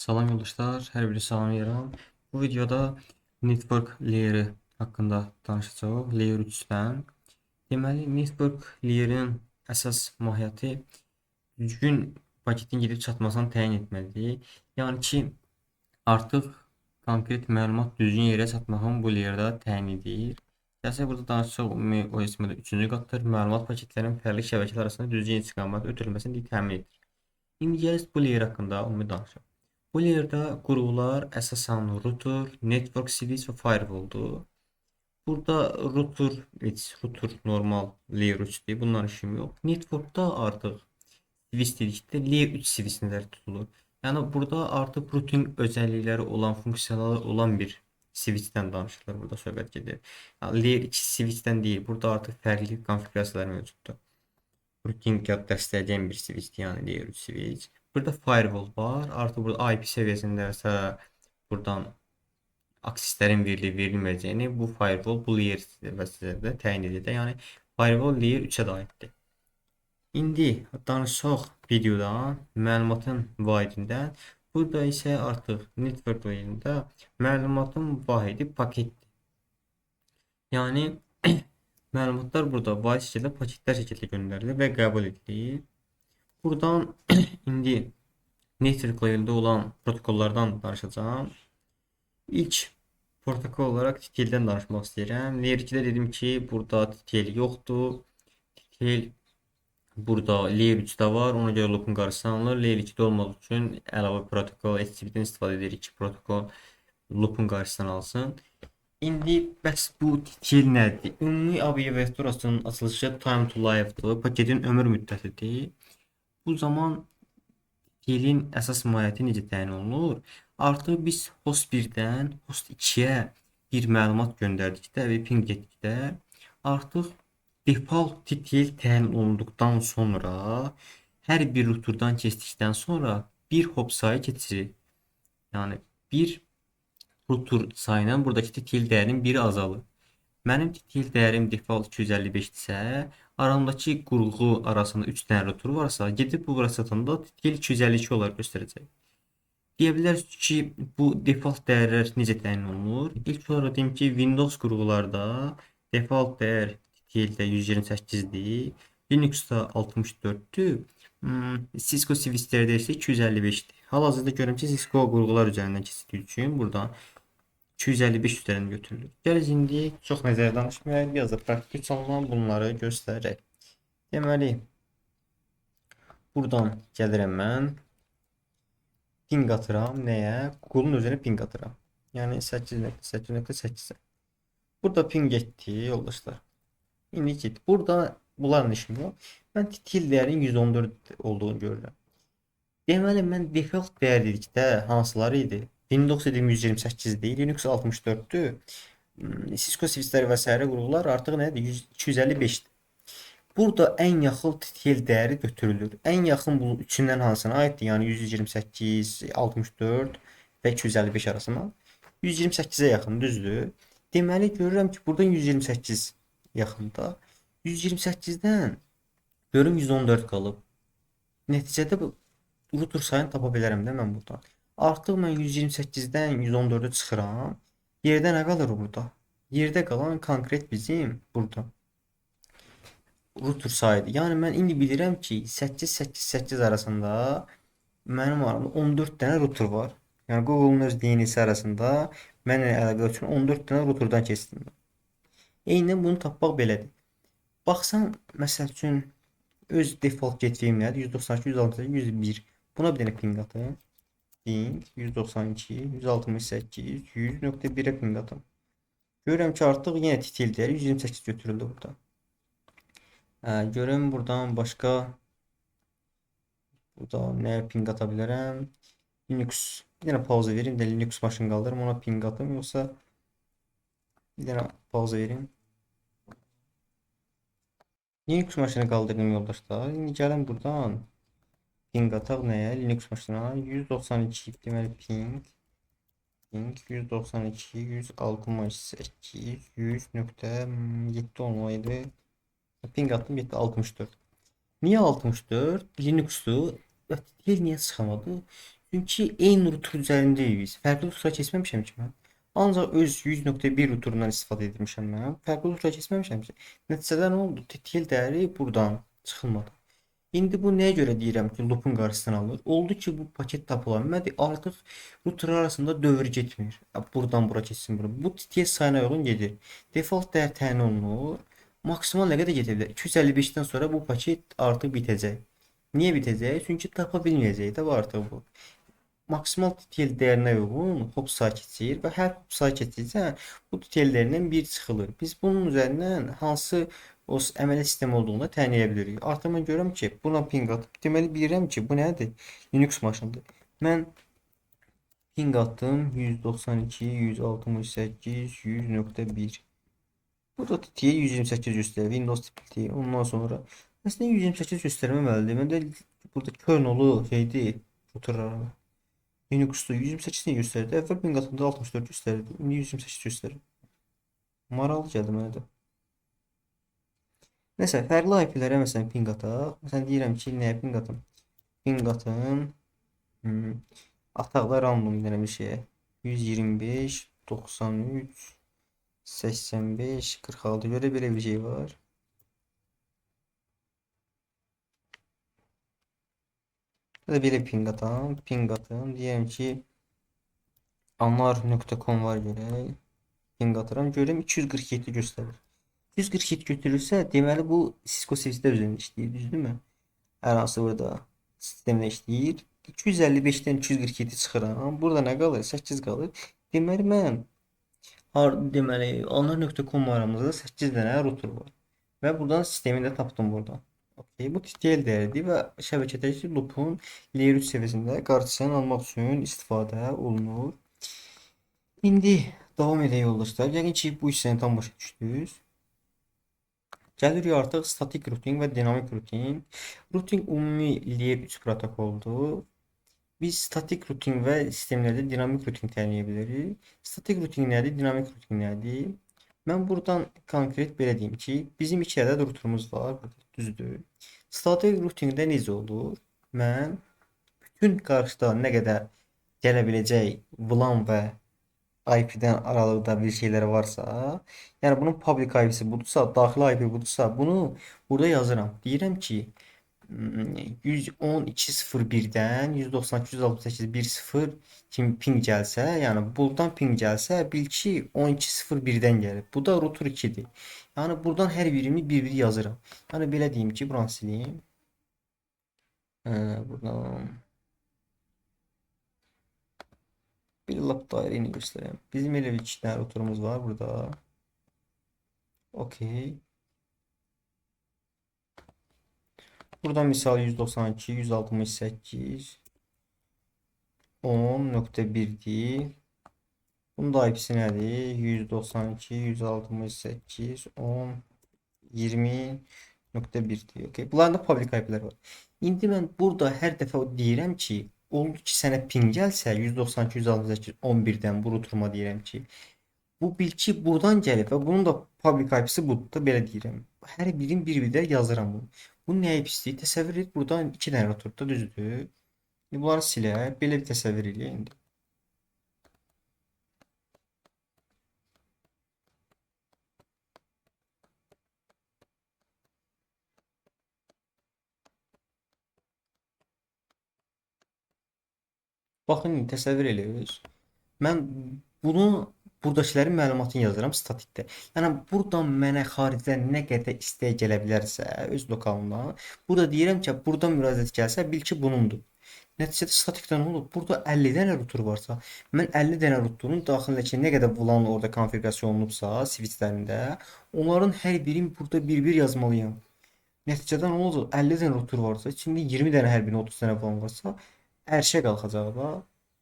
Salam yoldaşlar, hər biri salamlayıram. Bu videoda network layeri haqqında danışacağıq. Layer 3-dən. Deməli, network layerinin əsas mahiyyəti düzgün paketin gedib çatmasını təyin etməlidir. Yəni ki, artıq konkret məlumat düzgün yerə çatmağın bu layerdə təyin edir. Gəlsə burada danışacaq OSM-də 3-cü qatdır. Məlumat paketlərinin fərqli şəbəkələr arasında düzgün istiqamət ötürülməsini təmin edir. İndi gəl bu layer haqqında ümumi danışaq. Bu layerdə qurğular əsasən router, network switch və firewall'dur. Burada router normal layer 3'dür. Bunların işim yox. Networkda artıq switch dedikdə layer 3 switchlər tutulur. Yəni burada artıq routing özəllikləri olan, funksiyaları olan bir switchdən danışılır. Burada söhbət gedir. Yəni layer 2 switchdən deyil. Burada artıq fərqli konfigurasiyalar mövcuddur. Routing dəstəkləyən bir switch, yəni layer 3 switch. Burada firewall var. Artıq burada IP səviyyəsindəsə buradan akseslərin verilməyəcəyini bu firewall bu layer vəsilədə təyin edir. Yəni firewall layer 3-ə də aiddir. İndi danışaq videodan məlumatın vahidindən. Burada isə artıq network layerində məlumatın vahidi paketdir. Yəni məlumatlar burada vahid şəkildə paketlər şəkildə göndərilir və qəbul edilir. Buradan indi network layerində olan protokollardan danışacağım. İlk protokol olaraq TTL-dən danışmaq istəyirəm. Layer 2-də dedim ki, burada TTL yoxdur. TTL burada Layer 3-də var. Ona görə loopun qarşısını alınır. Layer 2-də olmadığı üçün əlavə protokol HTTP-dən istifadə edirik ki, protokol loopun qarşısını alsın. İndi bəs bu TTL nədir? Ümumi abreviaturasının açılışı time to life-dır. Paketin ömür müddətidir. Bu zaman TTL-in əsas mahiyyəti necə təyin olunur? Artıq biz host 1-dən host 2-yə bir məlumat göndərdikdə və ping etdikdə artıq default TTL təyin olunduqdan sonra hər bir routerdan keçdikdən sonra bir hop sayı keçirir. Yəni bir router sayının buradakı TTL dəyərinin biri azalır. Mənim TTL dəyərim default 255-dirsə, aramdakı qurğu arasında 3 dənə router varsa, gedib bu bura çatanda TTL 252 olaraq göstərəcək. Deyə bilərsiniz ki, bu default dəyərlər necə təyin olunur? İlk olaraq deyim ki, Windows qurğularda default dəyər TTL-də 128-dir, Linux-da 64-dür, Cisco switchlərdə isə 255-dir. Hal-hazırda görürəm ki, Cisco qurğular üzərindən keçdiyi üçün buradan 255 üzərindən götürülür. Gəl indi çox nəzərə danışmayaq, biraz da praktik üsuldan bunları göstərək. Deməli, buradan gəlirəm mən. Ping atıram nəyə? Google-un özünə ping atıram. Yəni 8.8.8. Burada ping etdi yoldaşlar. İndi git. Burada bunların işim yox. Mən TTL dəyərinin 114 olduğunu görürəm. Deməli, mən default dəyər dedikdə hansıları idi? Windows dedim 128-dir, Linux 64-dür. Cisco switchləri və s. qurğular artıq nədir? 255-dir. Burada ən yaxın TTL dəyəri götürülür. Ən yaxın bu üçündən hansına aiddir? Yəni 128, 64 və 255 arasında. 128-ə yaxın, düzdür? Deməli, görürəm ki, buradan 128 yaxında. 128-dən görüm 114 qalıb. Nəticədə bu router sayını tapa bilərəm də mən buradan. Artıq mən 128-dən 114-ə çıxıram. Yerdə nə qalır burada? Yerdə qalan konkret bizim burada router sayıdır. Yəni mən indi bilirəm ki, 8-8-8 arasında mənim aramda 14 dənə router var. Yəni Google-un öz DNS arasında mənlə əlaqə üçün 14 dənə routerdan keçdim. Eynən bunu tapmaq belədir. Baxsan, məsəl üçün öz default getdiyim nədir? 192, 168, 101. Buna bir dənə ping atım. Ping 192, 168, 100.1-ə ping atım. Görürəm ki, artıq yenə TTL dəyəri 128 götürüldü burada. Görüm buradan başqa burada nəyə ping ata bilərəm? Linux. Bir dənə pauza verim də Linux maşın qaldırım, ona ping atım, yoxsa bir dənə pauza verim. Linux maşını qaldırdım yoldaşlar. İndi gəlin buradan ping ataq nəyə? Linux maşına 192 deməli ping 192 168 100.7 olmalıydı. Ping attım, getdi 64. Niyə 64? Linux'dur. TTL niyə çıxamadı? Çünki eyni router üzərindəyik biz. Fərqli router'a keçməmişəm ki mən. Ancaq öz 100.1 routerundan istifadə etmişəm mən. Fərqli router'a keçməmişəm ki. Nəticədə nə oldu? TTL dəyəri buradan çıxılmadı. İndi bu nəyə görə deyirəm ki, loopun qarşısını alır? Oldu ki, bu paket tapıla bilmədi. Artıq routerlar arasında dövr getmir. Buradan bura keçsin bura. Bu TTS sayına uyğun gedir. Default dəyər təyin olunur. Maksimal nə qədər gedə bilər? 255-dən sonra bu paket artıq bitəcək. Niyə bitəcək? Çünki tapa bilməyəcək də bu artıq bu. Maksimal tutel değerine uygun hopsa keçir və hər hopsa keçirsə bu tutellərindən bir çıxılır. Biz bunun üzərindən hansı o əməliyyat sistemi olduğunu təyin edə bilirik. Artıq mən görürəm ki, buna ping atıb deməli bilirəm ki, bu nədir? Linux maşınıdır. Mən ping atdım 192 168 100.1. Burada TT'ye 128 göstərir. Windows tipi. Ondan sonra aslında 128 göstərməməlidir. Məndə burada kernelu şeydir. Routerlar. Linux'ta 128 ne gösterdi? Evvel Pingat'ında 64 gösterdi. Şimdi 128 gösterir. Maraqlı gəldi mənə də. Nəsə, fərqli IP-lərə məsələn ping ataq. Məsələn deyirəm ki, nəyə ping atım? Ping atım. Ataqlar random denə bir şeyə. 125 93 85 46 görə belə bir şey var. Ya da belə ping atam. Ping atım. Deyirəm ki, anar.com var görək. Ping atıram. Görürəm 247 göstərir. 147 götürürsə, deməli bu Cisco servisi üzərində işləyir, düzdürmü? Hər hansı burada sistemdə işləyir. 255-dən 247 çıxıram. Burada nə qalır? 8 qalır. Deməli mən deməli anar.com aramızda 8 dənə router var. Və buradan sistemi də tapdım buradan. Okay, bu TTL dəyəridir və şəbəkədəki loopun layer 3 səviyyəsində qarşısını almaq üçün istifadə olunur. İndi davam edək yoldaşlar. Yəqin ki, bu hissəni tam başa düşdünüz. Gəlirik artıq statik routing və dinamik routing. Routing ümumi layer 3 protokoldur. Biz statik routing və sistemlərdə dinamik routing təyin edə bilərik. Statik routing nədir? Dinamik routing nədir? Mən buradan konkret belə deyim ki, bizim 2 ədəd routerumuz var. Düzdür. Statik routingdə necə olur? Mən bütün qarşıda nə qədər gələ biləcək VLAN və IP'den aralıkta bir şeyler varsa, yani bunun public IP'si budursa, daxili IP budursa, bunu burada yazıram. Deyirəm ki, 112.01'dən 192.168.1.0 kimi ping gəlsə, yəni buradan ping gəlsə, bil ki 12.01'dən gəlib. Bu da router 2'dir. Yəni buradan hər birini bir-biri yazıram. Yəni belə deyim ki, buranı sileyim. Buradan bir lap dairəni göstəreyim. Bizim elə bir 2 dənə routerumuz var burada. Okey. Buradan misal 192, 168, 10.1'dir. Bunun da IP'si nədir? 192, 168, 10, 20.1'dir. Okay. Bunların da public IP'lər var. İndi mən burada hər dəfə deyirəm ki, oldu ki sənə ping gəlsə 192 168 11-dən bu routeruma deyirəm ki, bu bil ki buradan gəlib və bunun da public IP-si budur da belə deyirəm. Hər birin bir-birdə yazıram bunu. Bu nə IP-sidir? Təsəvvür et buradan 2 dənə routerda düzdür. Bunları silək. Belə bir təsəvvür eləyin indi. Baxın, təsəvvür eləyirsiniz. Mən bunu buradakilərin məlumatını yazıram statikdə. Yəni buradan mənə xaricdən nə qədər istək gələ bilərsə öz lokalımdan, burada deyirəm ki, buradan müraciət gəlsə bil ki bunundur. Nəticədə statikdə nə olur? Burada 50 dənə router varsa, mən 50 dənə routerun daxilindəki nə qədər VLAN orada konfigurasiya olunubsa, switchlərində, onların hər birini burada bir-bir yazmalıyam. Nəticədə nə olacaq? 50 dənə router varsa, içində 20 dənə hər birinə 30 dənə VLAN varsa, ərşə qalxacaq da.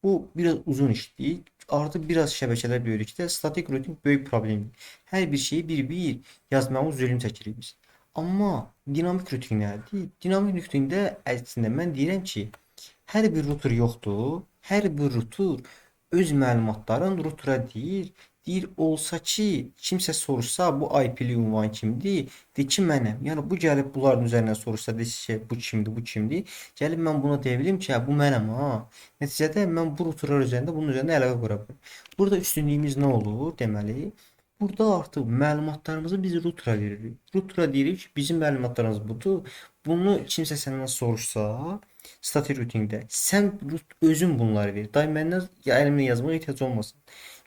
Bu biraz uzun işdir. Artıq biraz şəbəkələr böyüdükdə statik routing böyük problemdir. Hər bir şeyi bir-bir yazmağımız zülüm çəkirik biz. Amma dinamik routing nədir? Dinamik routingdə əslində mən deyirəm ki, hər bir router yoxdur. Hər bir router öz məlumatlarını routera deyir. deyir olsa ki, kimsə soruşsa bu IP-li ünvan kimdir? De ki mənəm. Yəni bu gəlib bunların üzərindən soruşsa, desə ki, bu kimdir, bu kimdir? Gəlib mən buna deyə bilim ki, hə, bu mənəm ha. Nəticədə mən bu routerlar üzərində bunun üzərində əlaqə qura bilərəm. Burada üstünlüyümüz nə olur? Deməli, burada artıq məlumatlarımızı biz router'a veririk. Router'a deyirik ki, bizim məlumatlarımız budur. Bunu kimsə səndən soruşsa, statik routingdə sən özün bunları ver. Day məndən ya əlimlə yazmağa ehtiyac olmasın.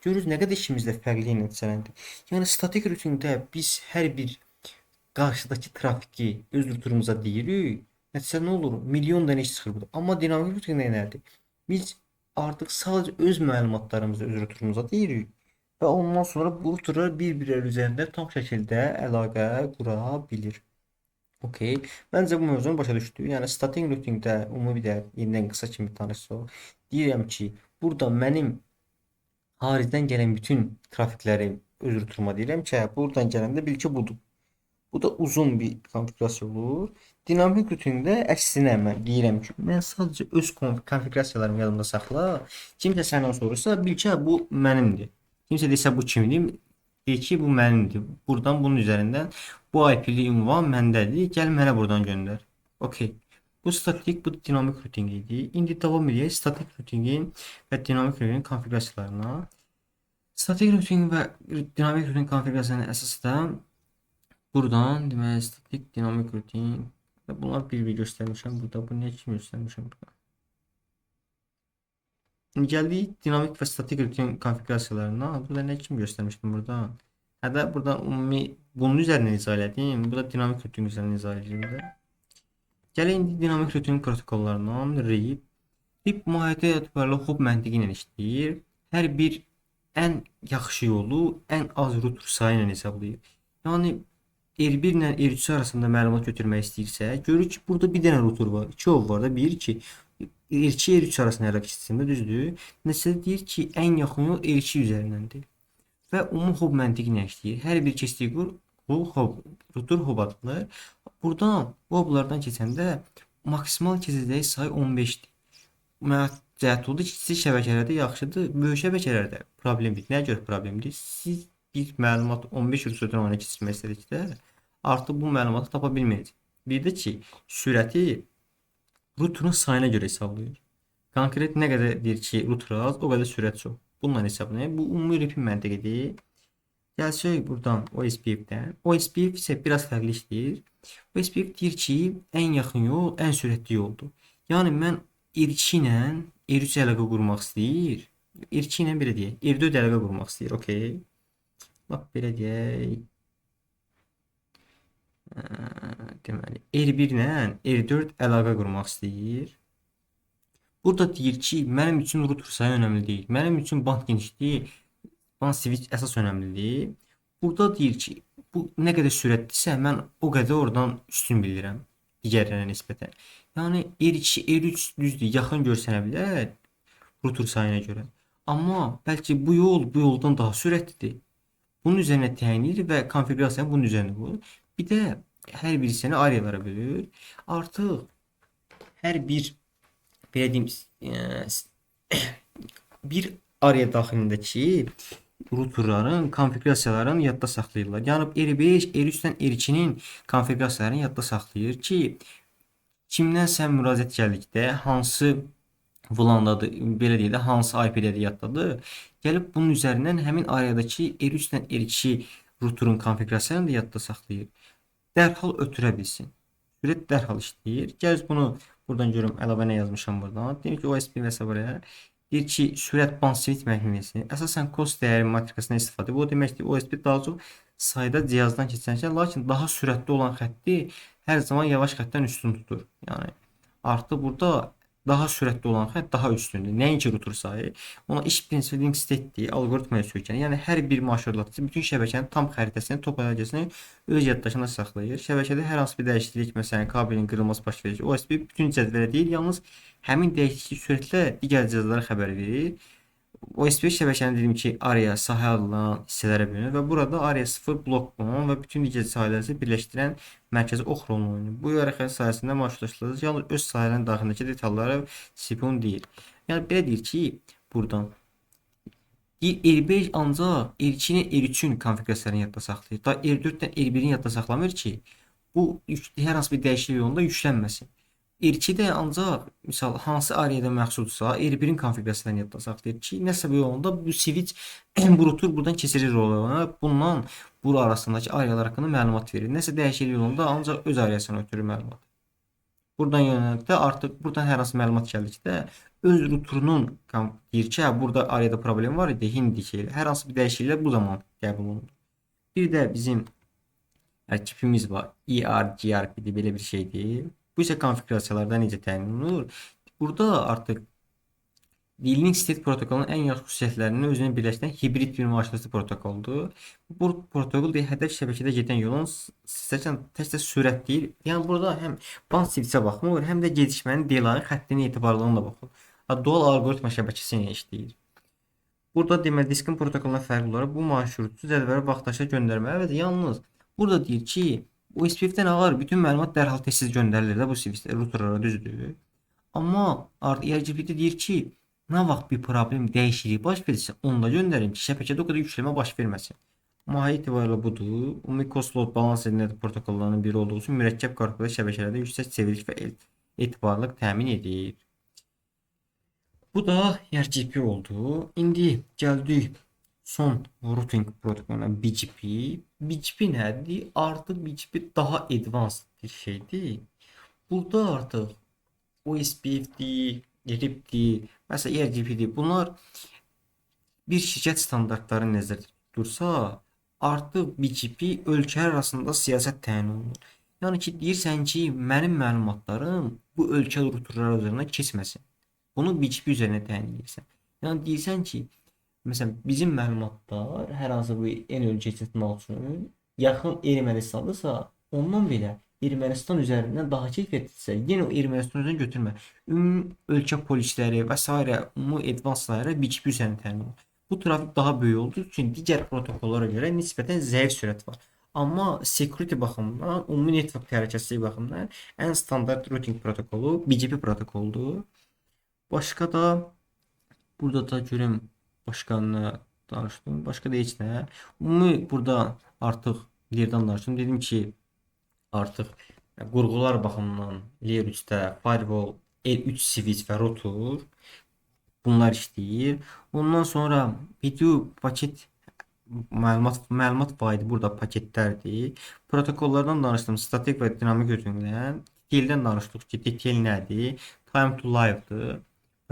Görürüz nə qədər işimizdə fərqli nəticələndir. Yəni statik routingdə biz hər bir qarşıdakı trafiki öz routerumuza deyirik. Nəticədə nə olur? Milyon dənə iş çıxır burada. Amma dinamik routingdə nədir? Biz artıq sadəcə öz məlumatlarımızı öz routerumuza deyirik və ondan sonra bu routerlar bir-birləri üzərində tam şəkildə əlaqə qura bilir. Okey. Məncə bu mövzunu başa düşdük. Yəni statik routingdə ümumi bir də yenidən qısa kimi tanışsaq, deyirəm ki, burada mənim haricdən gələn bütün trafikləri öz routeruma deyirəm ki, hə, buradan gələndə bil ki, budur. Bu da uzun bir konfigurasiya olur. Dinamik routingdə əksinə mən deyirəm ki, mən sadəcə öz konfigurasiyalarımı yadımda saxla. Kimsə səndən soruşsa, bil ki, hə, bu mənimdir. Kimsə desə bu kimdir? Deyir ki, bu mənimdir. Buradan bunun üzərindən bu IP-li ünvan məndədir. Gəl mənə buradan göndər. Okey. Bu statik, bu dinamik routing idi. İndi davam edək statik routingin və dinamik routingin konfigurasiyalarına. Statik routing və dinamik routing konfigurasiyanın əsası da buradan deməli statik, dinamik routing. Bunlar bir-bir göstərmişəm burada. Bu nə kimi göstərmişəm burada? Gəldik dinamik və statik routing konfigurasiyalarına. Burada nə kimi göstərmişdim burada? Hətta buradan ümumi bunun üzərindən izah elədim. Burada dinamik routing üzərindən izah edirəm də. Gəlin indi dinamik routing protokollarından RIP. RIP mahiyyəti etibarilə hop məntiqi ilə işləyir. Hər bir ən yaxşı yolu ən az router sayı ilə hesablayır. Yəni R1 ilə R3 arasında məlumat götürmək istəyirsə, görürük ki, burada bir dənə router var. 2 hop var da, 1 2. R2 R3 arasında əlaqə sistemində düzdür. Nəsə deyir ki, ən yaxın yol R2 üzərindəndir. Və ümumi hop məntiqi ilə işləyir. Hər bir keçdiyi router hop adlanır. Buradan bu hoplardan keçəndə maksimal keçəcəyi sayı 15-dir. Məlumat cəhət oldu ki, kiçik şəbəkələrdə yaxşıdır, böyük şəbəkələrdə problemdir. Nəyə görə problemdir? Siz bir məlumat 15 routerdan ona keçirmək istədikdə artıq bu məlumatı tapa bilməyəcək. Bir də ki, sürəti routerun sayına görə hesablayır. Konkret nə qədər deyir ki, router az, o qədər sürət çox. Bununla hesablayır. Bu ümumi RIP-in məntiqidir. Gəlsək buradan OSPF-dən. OSPF isə biraz fərqli işləyir. OSPF deyir ki, ən yaxın yol ən sürətli yoldur. Yəni mən R2 ilə R3 əlaqə qurmaq istəyir. R2 ilə belə deyək, R4 əlaqə qurmaq istəyir. Okey. Bax belə deyək. Deməli, R1 ilə R4 əlaqə qurmaq istəyir. Burada deyir ki, mənim üçün router sayı önəmli deyil. Mənim üçün band genişliyi, band switch əsas önəmlidir. Burada deyir ki, bu nə qədər sürətlidirsə, mən o qədər oradan üstün bilirəm digərlərinə nisbətən. Yəni R2, R3 düzdür, yaxın görsənə bilər router sayına görə. Amma bəlkə bu yoldan daha sürətlidir. Bunun üzərinə təyin edir və konfigurasiyanı bunun üzərində qoyur. Bir də hər birisini arealara bölür. Artıq hər bir belə deyim, bir area daxilindəki routerların konfigurasiyalarını yadda saxlayırlar. Yəni R5, R3-dən R2-nin konfigurasiyalarını yadda saxlayır ki, kimdənsə müraciət gəldikdə hansı VLAN-dadır, belə deyək də, hansı IP-dədir yaddadır. Gəlib bunun üzərindən həmin areadakı R3-dən R2 routerun konfigurasiyalarını da yadda saxlayır. Dərhal ötürə bilsin. Sürət dərhal işləyir. Gəl bunu buradan görüm, əlavə nə yazmışam buradan. Deyim ki, OSP və s. Deyir ki, sürət band switch məxfiyyəsi əsasən cost dəyəri matrikasından istifadə. Bu deməkdir, OSP daha çox sayda cihazdan keçənsə, lakin daha sürətli olan xətti hər zaman yavaş xəttdən üstün tutur. Yəni artıq burada daha sürətli olan xətt daha üstündür. Nəinki router sayı. Ona iş prinsipi link state-dir, alqoritmaya söykənir. Yəni hər bir marşrutlatıcı bütün şəbəkənin tam xəritəsini, topologiyasını öz yaddaşında saxlayır. Şəbəkədə hər hansı bir dəyişiklik, məsələn, kabelin qırılması baş verir. OSP bütün cədvələ deyil, yalnız həmin dəyişiklik sürətlə digər cihazlara xəbər verir. OSP şəbəkənin dedim ki, area sahə adlanan hissələrə bölünür və burada area 0 blok və bütün digər sahələri birləşdirən mərkəzi ox rolunu oynayır. Bu hərəkət sayəsində marşrutlaşdırılır. Yalnız öz sahələrinin daxilindəki detallara CPU deyil. Yəni belə deyir ki, buradan R5 ancaq R2-ni R3-ün konfigurasiyalarını yadda saxlayır. Da R4-dən R1-in yadda saxlamır ki, bu hər hansı bir dəyişiklik yolunda yüklənməsin. R2-də ancaq misal hansı ariyada məxsuldursa, R1-in konfigurasiyalarını yadda saxlayır ki, nəsə bir yolunda bu switch bu router buradan keçirir rolunu. Bundan bura arasındakı ariyalar haqqında məlumat verir. Nəsə dəyişiklik yolunda ancaq öz ariyasına ötürür məlumat. Buradan yönəltdə artıq buradan hər hansı məlumat gəldikdə öz routerunun deyir ki, hə, burada ariyada problem var idi, hindi şey. Hər hansı bir dəyişikliklər bu zaman qəbul olunur. Bir də bizim çipimiz var. ERGRP'dir, belə bir şeydir. Bu isə konfigurasiyalarda necə təyin olunur? Burada artıq Linux State protokolunun ən yaxşı xüsusiyyətlərini özünə birləşdirən hibrid bir müvafiqəti protokoldur. Bu protokol deyir, hədəf şəbəkədə gedən yolun təkcə sürət deyil. Yəni burada həm band switchə baxmır, həm də gedişmənin delayın xəttinin etibarlılığına da baxır. Dual algoritma şəbəkəsi ilə işləyir. Burada deməli diskin protokoluna fərqli olaraq bu marşrutu cədvələ vaxtaşa göndərməli və yalnız burada deyir ki, bu SPF-dən ağır bütün məlumat dərhal tez göndərilir də bu switch routerlara, düzdür. Amma artıq RGB-də deyir ki, nə vaxt bir problem, dəyişiklik baş verirsə, onu da göndərin ki, şəbəkədə o qədər yüklənmə baş verməsin. Mahiyyət itibarilə budur. Umicross load balancer net protokollarının biri olduğu üçün mürəkkəb qarşılıqlı şəbəkələrdə yüksək çeviriş və etibarlılıq təmin edir. Bu da RGB oldu. İndi gəldik son routing protokoluna BGP. BGP nədir? Artıq BGP daha advanced bir şeydir. Burada artıq OSPF-dir, RIP-dir, məsələn RGB-dir. Bunlar bir şirkət standartları nəzərdə tutulursa, artıq BGP ölkələr arasında siyasət təyin olunur. Yəni ki, deyirsən ki, mənim məlumatlarım bu ölkə routerları üzərindən keçməsin. Bunu BGP üzərinə təyin edirsən. Yəni deyirsən ki, məsələn bizim məlumatlar hər hansı bir en ölkə keçmək üçün yaxın Ermənistandırsa, ondan belə Ermənistan üzərindən daha keyfiyyətlidirsə, yenə o Ermənistan üzərindən götürmə. Ümumi ölkə polisləri və s. ümumi advanslara BGP üzərindən təyin olunur. Bu trafik daha böyük olduğu üçün digər protokollara görə nisbətən zəif sürət var. Amma security baxımından, ümumi network təhlükəsizliyi baxımından ən standart routing protokolu BGP protokoludur. Başqa da burada da görüm başqa nə danışdım. Başqa da heç nə. Ümumi burada artıq layer'dan danışdım. Dedim ki, artıq qurğular baxımından layer 3-də firewall, L3 switch və router bunlar işləyir. Ondan sonra video paket məlumat faydı burada paketlərdir. Protokollardan danışdım. Statik və dinamik routingdən. Detaildən danışdıq ki, detail nədir? Time to live'dır.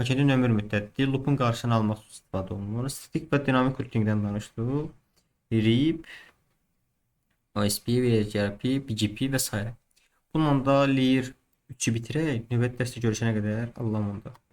Paketin ömür müddətidir. Loop'un qarşısını almaq üçün istifadə olunur. Statik və dinamik routingdən danışdıq. RIP, OSP, VHRP, BGP və s. Bununla da layer 3-ü bitirək. Növbəti dərsdə görüşənə qədər Allah'a emanet olun.